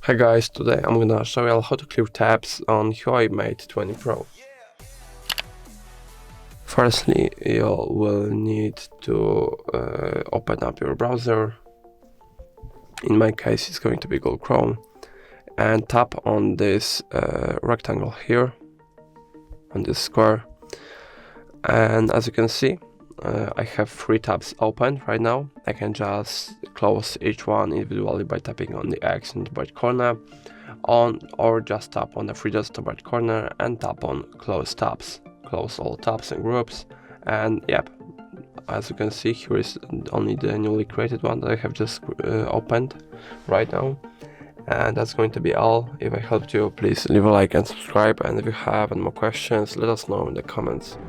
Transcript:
Hi guys, today I'm gonna show you how to clear tabs on Huawei Mate 20 Pro. Firstly, you will need to open up your browser. In my case, it's going to be Google Chrome, and tap on this rectangle here, on this square. And as you can see, I have 3 tabs open right now. I can just close each one individually by tapping on the X in the right corner, or just tap on the 3 dots in the right corner and tap on close tabs. Close all tabs and groups, and yep, as you can see, here is only the newly created one that I have just opened right now. And that's going to be all. If I helped you, please leave a like and subscribe, and if you have any more questions, let us know in the comments.